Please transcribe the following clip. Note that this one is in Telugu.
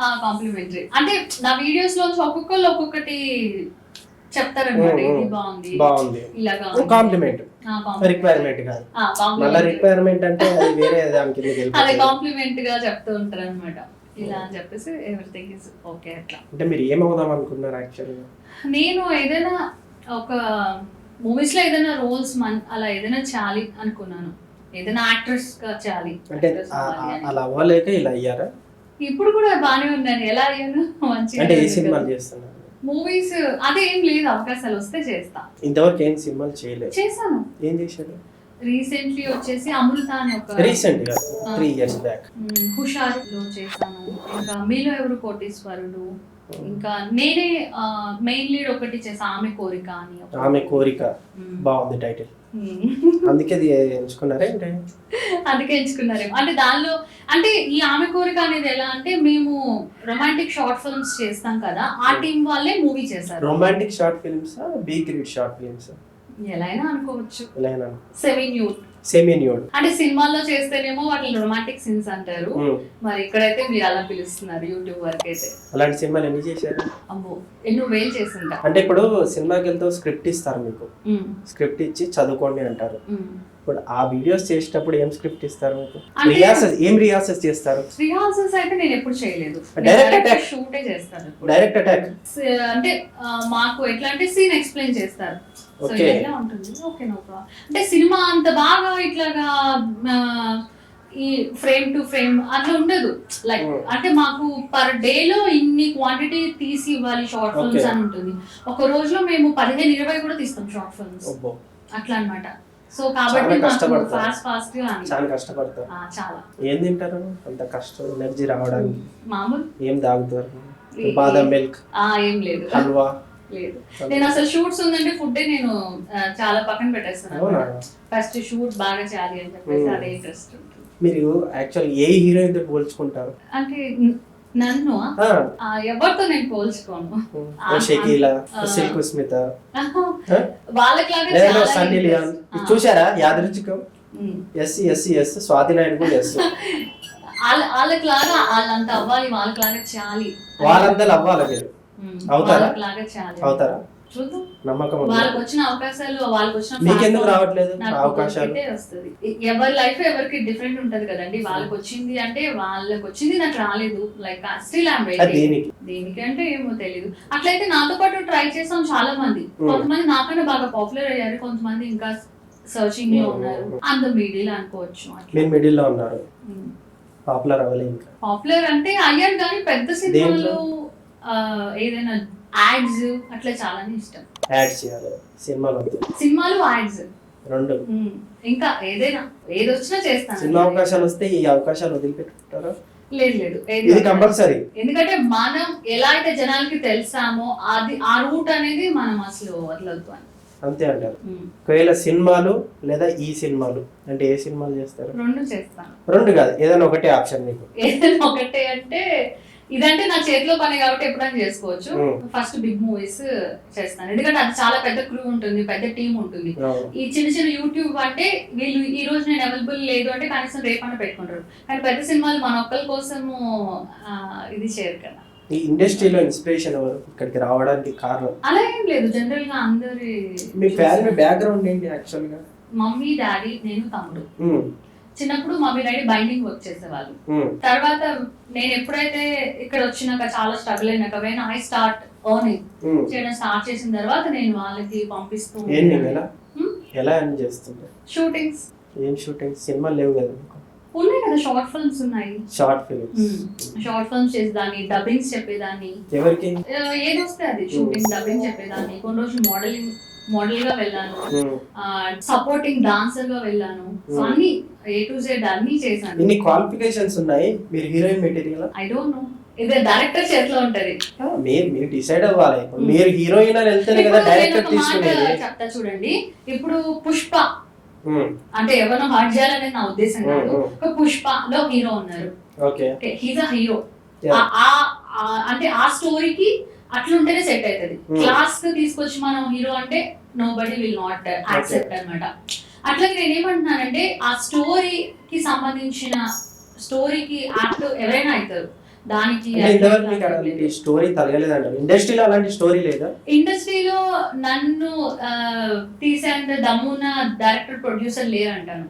కాంప్లిమెంటరీ అంటే నా వీడియోస్ లో ఒక్కొక్కరు ఒక్కొక్కటి చెప్తారన్నమాట. ఇది బాగుంది ఇలాగా కాంప్లిమెంట్ రిక్వైర్మెంట్ కాదు, మళ్ళీ రిక్వైర్మెంట్ అంటే అది వేరే దానికి అదే కాంప్లిమెంట్ గా చెప్తూ ఉంటారు అనమాట. ఇలా అని చెప్పేసి ఎవ్రీథింగ్ ఇస్ ఓకే. అట్లా అంటే మీరు ఏమవుదాం అనుకున్నారు యాక్చువల్గా? నేను ఏదైనా ఒక మూవీస్ లో ఏదైనా రోల్స్ అలా ఏదైనా చేయాలి అనుకున్నాను, ఏదైనా యాక్ట్రెస్ గా చేయాలి. అంటే అలా అవ్వలేక ఇలా అయ్యారా? ఇప్పుడు కూడా బానే ఉన్నాను. ఎలా అయ్యాను? మంచిగా. అంటే ఏ సినిమాలు చేస్తున్నారు? మూవీస్ అదే ఏం లేదు, అవకాశాలు వస్తే చేస్తా. ఇంతవరకు ఏం సినిమాలు చేయలేదు? చేశాను. ఏం చేశారు? రీసెంట్లీ వచ్చేసి అమృత అని ఒక రీసెంట్ గా 3 years బ్యాక్ హుషారులో చేశాను. ఇంకా మీలో ఎవరు కోటీశ్వరుడు, ఇంకా నేనే మెయిన్ లీడ్ ఒకటి చేసా, ఆమె కోరిక అని. ఆమె కోరిక బాగుంది టైటిల్, అందుకే ఎంచుకున్నారే? అందుకే ఎంచుకున్నారేమో. అంటే దానిలో అంటే ఈ ఆమె కోరిక అనేది ఎలా అంటే, మేము రొమాంటిక్ షార్ట్ ఫిల్మ్స్ చేస్తాం కదా, ఆ టీం వాళ్ళే మూవీ చేశారు. Romantic short films, B grade short films, ఎలా అయినా అనుకోవచ్చు. సెమీ న్యూడ్ అంటే సినిమాల్లో చేస్తేనేమో వాటిని రొమాంటిక్ సీన్స్ అంటారు, మరి ఇక్కడైతే మీరు అలా పిలుస్తున్నారు యూట్యూబ్ వరకు అయితే. అలాంటి సినిమాలు ఎన్ని చేశారు? అమ్మో, ఎన్నో వేలు చేసింటా. అంటే ఇప్పుడు సినిమాకి వెళ్తే స్క్రిప్ట్ ఇస్తారు మీకు, స్క్రిప్ట్ ఇచ్చి చదువుకోండి అంటారు. ఇప్పుడు ఆ వీడియోస్ చేసేటప్పుడు ఏం స్క్రిప్ట్ ఇస్తారు మీకు? ఏం రిహార్సల్స్ చేస్తారు? రిహార్సల్స్ అయితే నేను ఎప్పుడు చేయలేదు, డైరెక్ట్ అటాక్ షూటే చేస్తాను. డైరెక్ట్ అటాక్ అంటే మాకు ఎట్లా అంటే సీన్ ఎక్స్ప్లెయిన్ చేస్తారు. అంటే సినిమా అంత బాగా ఇట్లాగా ఈ ఫ్రేమ్ టు ఫ్రేమ్ అట్లా ఉండదు. లైక్ అంటే మాకు పర్ డే లో ఇన్ని క్వాంటిటీ తీసి ఇవ్వాలి షార్ట్ ఫిల్మ్స్ అని ఉంటుంది. ఒక రోజులో మేము 15-20 కూడా తీస్తాం షార్ట్ ఫిల్మ్స్ అట్లా అన్నమాట. సో కాబట్టి ఫాస్ట్ గా చాలా కష్టపడతారు. చాలా. ఏం తింటారు అంత కష్టం ఎనర్జీ రావడానికి? మామూలు ఏం తాగుతారు? బాదం మిల్క్? ఏం లేదు, హల్వా లేదు. నేను అసలు షూట్స్ ఉందంటే ఫుడ్ నేను చాలా పక్కన పెట్టేస్తాను. ఫస్ట్ షూట్ బాగా చేయాలి అని చెప్పేసి అదే ఇంట్రెస్ట్ ఉంటుంది. మీరు యాక్చువల్ ఏ హీరోయిన్ తో పోల్చుకుంటారు? అంటే నన్ను ఎవరితో నేను పోల్చుకోను. షకీలా, సిల్క్ స్మిత, వాళ్ళకి సన్నీ లియోన్ చూసారా? యాదృచ్ఛికం ఎస్ స్వాతి నాయుడు కూడా ఎస్. వాళ్ళకి లాగా వాళ్ళంతా అవ్వాలి, వాళ్ళకి లాగా చేయాలి, వాళ్ళంతా అవ్వాలి. మీరు అవుతారా? అవుతారా? చూద్దాం. నమ్మకం. వాళ్ళకి వచ్చిన అవకాశాలు వాళ్ళకి వచ్చిన మీకెందుకు రావట్లేదు అవకాశాలు? వస్తుంది. ఎవరి లైఫ్ ఎవరికి డిఫరెంట్ ఉంటది కదండి. వాళ్ళకి వచ్చింది అంటే వాళ్ళకి వచ్చింది, నాకు రాలేదు. Like still I'm waiting. దేనికి అంటే ఏమో తెలియదు. అట్లయితే నాతో పాటు ట్రై చేసాం చాలా మంది. కొంతమంది నాకన్నా బాగా పాపులర్ అయ్యారు, కొంతమంది ఇంకా సర్చింగ్ లో ఉన్నారు. అంత మిడిల్ అనుకోవచ్చు. మీరు మిడిల్ లో ఉన్నారు, పాపులర్ అవ్వలేదు. ఇంకా పాపులర్ అంటే అయ్యారు కానీ పెద్ద సినిమాలు ఏదైనా యాడ్స్ అట్లా చాలా ఇష్టం. యాడ్స్ చేయాలి, సినిమాలు యాడ్స్ రెండు. ఇంకా ఏదైనా ఏది వచ్చినా చేస్తాను. సినిమా అవకాశాలు వస్తే ఈ అవకాశాలు వదిలిపెట్టుకుంటారా? లేదు, ఇది కంపల్సరీ. ఎందుకంటే మనం ఎలా అయితే జనాలకి తెలుసామో అది ఆ రూట్ అనేది మనం అసలు వదలొద్దు అని. అంతే అంటారు. ఒకవేళ సినిమాలు లేదా ఈ సినిమాలు అంటే ఏ సినిమాలు చేస్తారు? రెండు చేస్తాను. రెండు కాదు, ఏదైనా ఒకటే ఆప్షన్ మీకు? ఏదైనా ఒకటే అంటే ఇదంటే నా చేతిలో పని కాబట్టి ఎప్పుడైనా చేసుకోవచ్చు. ఫస్ట్ బిగ్ మూవీస్ చేస్తాను, ఎందుకంటే అది చాలా పెద్ద క్రూ ఉంటుంది, పెద్ద టీం ఉంటుంది. ఈ చిన్న చిన్న యూట్యూబ్ అంటే వీళ్ళు ఈ రోజు నేను అవైలబుల్ లేదు అంటే కనీసం రేపన్నా పెట్టుకుంటారు. కానీ పెద్ద సినిమాలు మన ఒక్కరి కోసము ఇది చేయరు కదా. ఈ ఇండస్ట్రీలో ఇన్స్పిరేషన్ ఎవరు ఇక్కడికి రావడానికి కారణం? అలా ఏం లేదు, జనరల్ గా అందరి. మీ ఫ్యామిలీ బ్యాక్గ్రౌండ్ ఏంటి యాక్చువల్ గా? మమ్మీ, డాడీ, నేను, తమ్ముడు. చిన్నప్పుడు మమ్మీ డాడీ బైండింగ్ వర్క్ చేసేవాళ్ళు. తర్వాత నేను ఎప్పుడైతే ఇక్కడ వచ్చినాక చాలా స్ట్రగుల్ అయినాక ఐ స్టార్ట్ ఎర్నింగ్ చేయడం స్టార్ట్ చేసిన తర్వాత నేను వాళ్ళకి పంపిస్తూ. ఎలా ఎర్న్ చేస్తుంటే? షూటింగ్స్. ఏం షూటింగ్స్? సినిమాలు లేవు కదా? ఉన్నాయి కదా, షార్ట్ ఫిల్మ్స్ ఉన్నాయి. షార్ట్ ఫిల్మ్స్ చేసేదాన్ని, డబ్బింగ్స్ చెప్పేదాన్ని. ఎవరికి ఏది వస్తే అది షూటింగ్, డబ్బింగ్ చెప్పేదాన్ని. కొన్ని రోజులు మోడల్ గా వెళ్ళాను, సపోర్టింగ్ డాన్సర్ గా వెళ్ళాను. సో అన్ని A to Z అన్ని చేశాను. ఇన్ని క్వాలిఫికేషన్స్ ఉన్నాయి, మీరు heroine material? I don't know, ఇది డైరెక్టర్ చేతిలో ఉంటది. మీరు డిసైడ్ అవ్వాలి. మీరు హీరోయిన్ అని వెళ్తేనే కదా డైరెక్టర్ తీసుకునేది. చెప్తా చూడండి, ఇప్పుడు పుష్ప అంటే ఎవరినో హర్ట్ చేయాలనేది నా ఉద్దేశం కాదు. పుష్పలో హీరో ఉన్నారు, హీజ్ అ హీరో. అంటే ఆ స్టోరీకి అట్లుంటేనే సెట్ అవుతుంది. క్లాస్ కి తీసుకొచ్చి మనం హీరో అంటే నోబడీ విల్ నాట్ యాక్సెప్ట్ అన్నమాట. అట్లాగే నేను ఏమంటున్నానంటే ఆ స్టోరీకి సంబంధించిన స్టోరీకి యాక్ట్ ఎవరైనా అవుతారు, దానికి ఇంతవరకు మీకు అలాంటి స్టోరీ తగలేదంటారు. ఇండస్ట్రీలో అలాంటి స్టోరీ లేదా? ఇండస్ట్రీలో నన్ను తీసేంత దమ్మున డైరెక్టర్ ప్రొడ్యూసర్ లేరంటాను.